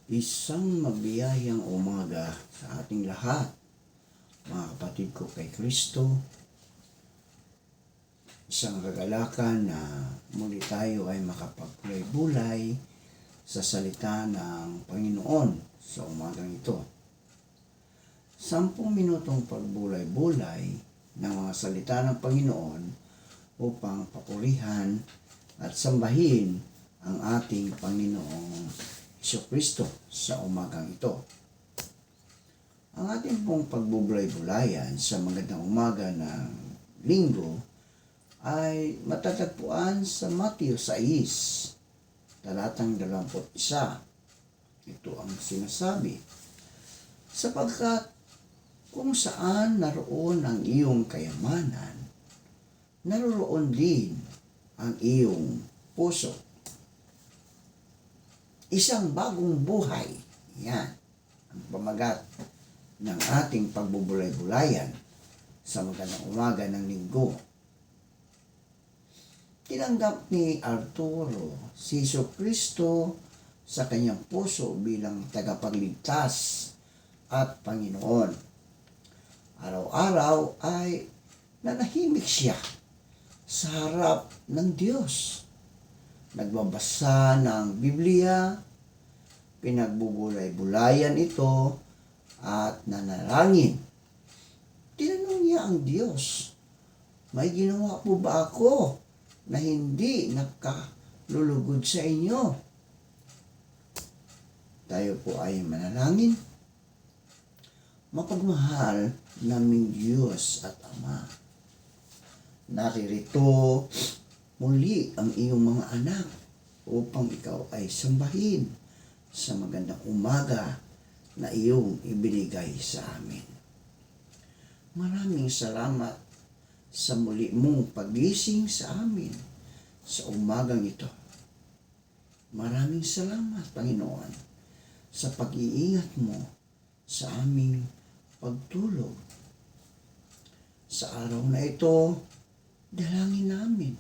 Isang mabiyayang umaga sa ating lahat, mga kapatid ko kay Kristo. Isang kagalakan na muli tayo ay makapagpulay-bulay sa salita ng Panginoon sa umagang ito. 10 minutong pagbulay-bulay ng mga salita ng Panginoon upang papurihan at sambahin ang ating Panginoong Kristo sa umagang ito. Ang ating pong pagbubulay-bulayan sa magandang umaga ng linggo ay matatagpuan sa Mateo 6, talatang 21. Ito ang sinasabi, sapagkat kung saan naroon ang iyong kayamanan, naroon din ang iyong puso. Isang bagong buhay. Yan ang pamagat ng ating pagbubulay-bulayan sa magandang umaga ng linggo. Tinanggap ni Arturo si Kristo sa kanyang puso bilang tagapagligtas at Panginoon. Araw-araw ay nanahimik siya sa harap ng Diyos. Nagbabasa ng Biblia, pinagbubulay-bulayan ito, at nanalangin. Tinanong niya ang Diyos, may ginawa po ba ako na hindi nakalulugod sa inyo? Tayo po ay manalangin. Mapagmahal naming Diyos at Ama, naririto muli ang iyong mga anak upang ikaw ay sambahin sa magandang umaga na iyong ibinigay sa amin. Maraming salamat sa muli mong pagising sa amin sa umagang ito. Maraming salamat, Panginoon, sa pag-iingat mo sa aming pagtulog. Sa araw na ito, dalangin namin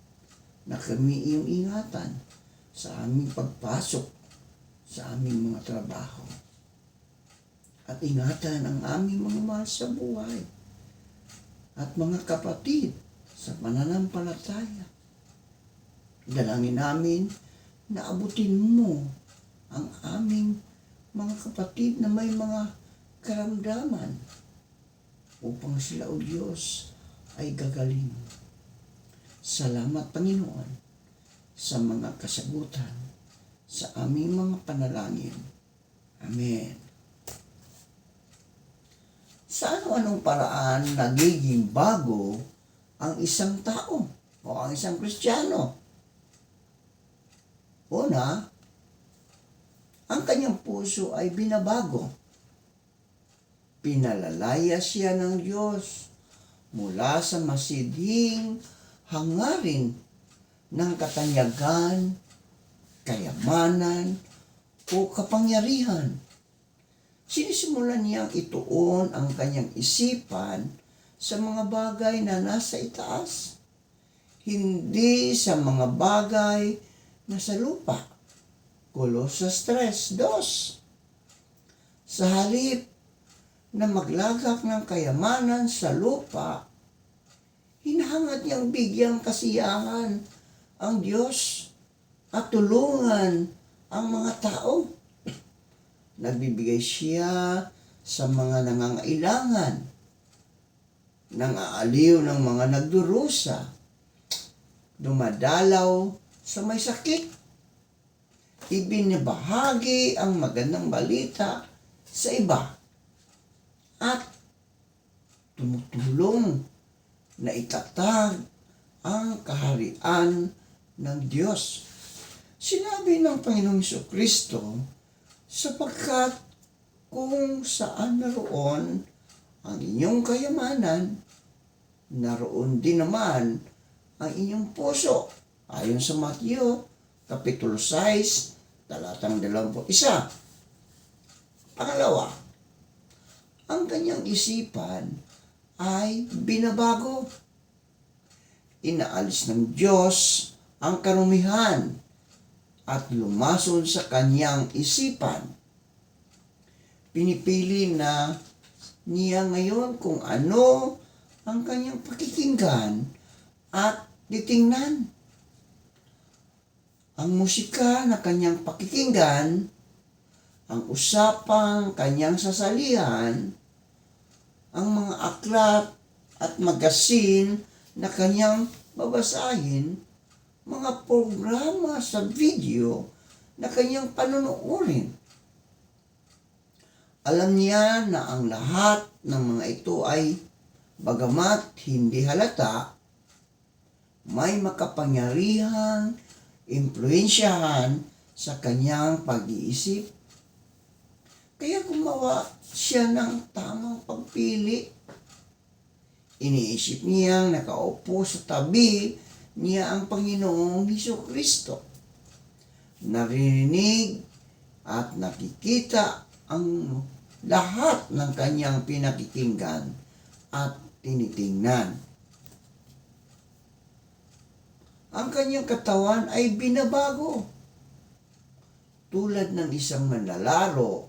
na kami iyong ingatan sa aming pagpasok sa aming mga trabaho. At ingatan ang aming mga mahal sa buhay at mga kapatid sa pananampalataya. Dalangin namin na abutin mo ang aming mga kapatid na may mga karamdaman upang sila, O Diyos, ay gagaling. Salamat, Panginoon, sa mga kasagutan sa aming mga panalangin. Amen. Sa ano-anong paraan nagiging bago ang isang tao o ang isang Kristiyano? Una, ang kanyang puso ay binabago. Pinalalaya siya ng Diyos mula sa masidhing hangarin ng katanyagan, kayamanan, o kapangyarihan. Sinisimulan niyang ituon ang kanyang isipan sa mga bagay na nasa itaas, hindi sa mga bagay na sa lupa. Kolosas 3:2. Sa halip na maglagak ng kayamanan sa lupa, hinahangad niyang bigyang kasiyahan ang Diyos at tulungan ang mga tao. Nagbibigay siya sa mga nangangailangan, nang-aaliw ng mga nagdurusa, dumadalaw sa may sakit, ibinabahagi ang magandang balita sa iba, at tumutulong na itatag ang kaharian ng Diyos. Sinabi ng Panginoong Kristo, sapagkat kung saan naroon ang inyong kayamanan, naroon din naman ang inyong puso. Ayon sa Mateo, Kapitulo 6, talatang 21. Pangalawa, ang kanyang isipan ay binabago. Inaalis ng Diyos ang karumihan at lumason sa kanyang isipan pinipili na niya ngayon kung ano ang kanyang pakikinggan at titingnan. Ang musika na kanyang pakikinggan, ang usapang kanyang sasalihan, ang mga aklat at magasin na kanyang babasahin, mga programa sa video na kanyang panunuorin. Alam niya na ang lahat ng mga ito ay, bagamat hindi halata, may makapangyarihang impluensyahan sa kanyang pag-iisip. Kaya gumawa siya ng tamang pagpili. Iniisip niyang nakaupo sa tabi niya ang Panginoong Hesukristo. Narinig at nakikita ang lahat ng kanyang pinakikinggan at tinitingnan. Ang kanyang katawan ay binabago. Tulad ng isang manlalaro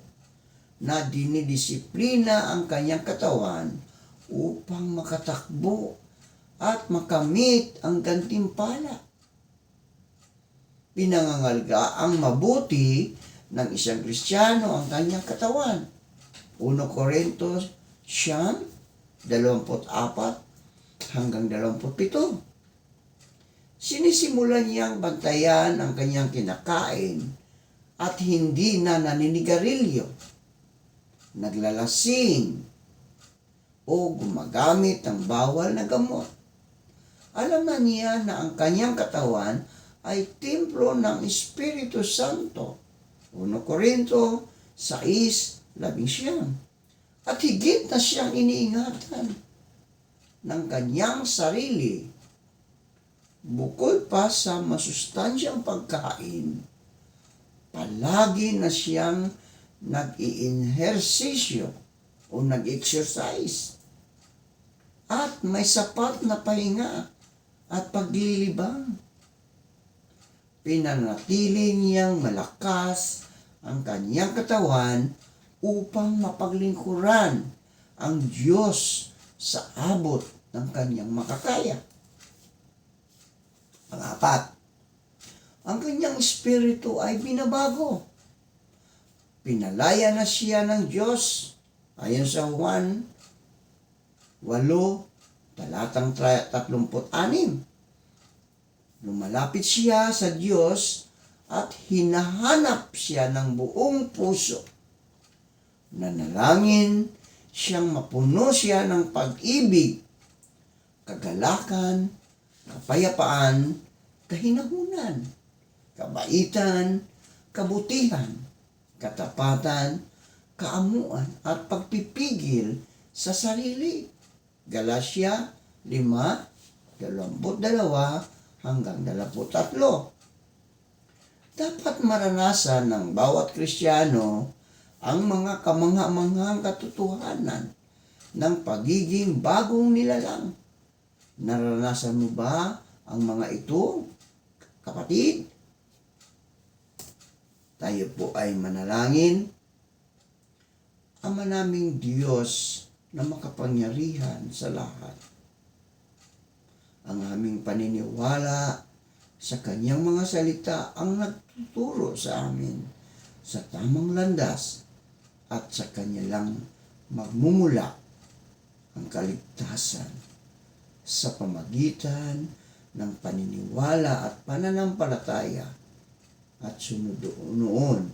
na dinidisiplina ang kanyang katawan upang makatakbo at makamit ang gantimpala. Pinangangalagaan mabuti ng isang Kristiyano ang kanyang katawan. 1 Corintios 9:24 hanggang 27. Sinisimulan niyang bantayan ang kanyang kinakain at hindi na naninigarilyo, naglalasing, o gumagamit ng bawal na gamot. Alam na niya na ang kanyang katawan ay templo ng Espiritu Santo. 1 Corinto 6:11. At higit na siyang iniingatan ng kanyang sarili. Bukod pa sa masustansyang pagkain, palagi na siyang nag-i-ehersisyo o nag-exercise at may sapat na pahinga at paglilibang. Pinanatili niyang malakas ang kanyang katawan upang mapaglingkuran ang Diyos sa abot ng kanyang makakaya. Pang-apat, ang kanyang espiritu ay binabago. Pinalaya na siya ng Diyos ayon sa Juan 8:36. Lumalapit siya sa Diyos at hinahanap siya ng buong puso. Nanalangin siyang mapuno siya ng pag-ibig, kagalakan, kapayapaan, kahinahunan, kabaitan, kabutihan, katapatan, kaamuan, at pagpipigil sa sarili. Galatia 5:22 hanggang 23. Dapat maranasan ng bawat Kristiyano ang mga kamangha-manghang katotohanan ng pagiging bagong nilalang. Naranasan mo ba ang mga ito, kapatid? Tayo po ay manalangin. Ama naming Diyos na makapangyarihan sa lahat, ang aming paniniwala sa kanyang mga salita ang nagtuturo sa amin sa tamang landas at sa kanya lang magmumula ang kaligtasan sa pamagitan ng paniniwala at pananampalataya, at sunod noon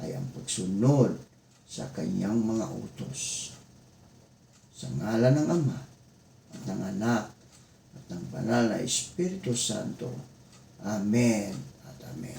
ay ang pagsunod sa kanyang mga utos. Sa ngalan ng Ama at ng Anak at ng Banal na Espiritu Santo. Amen at Amen.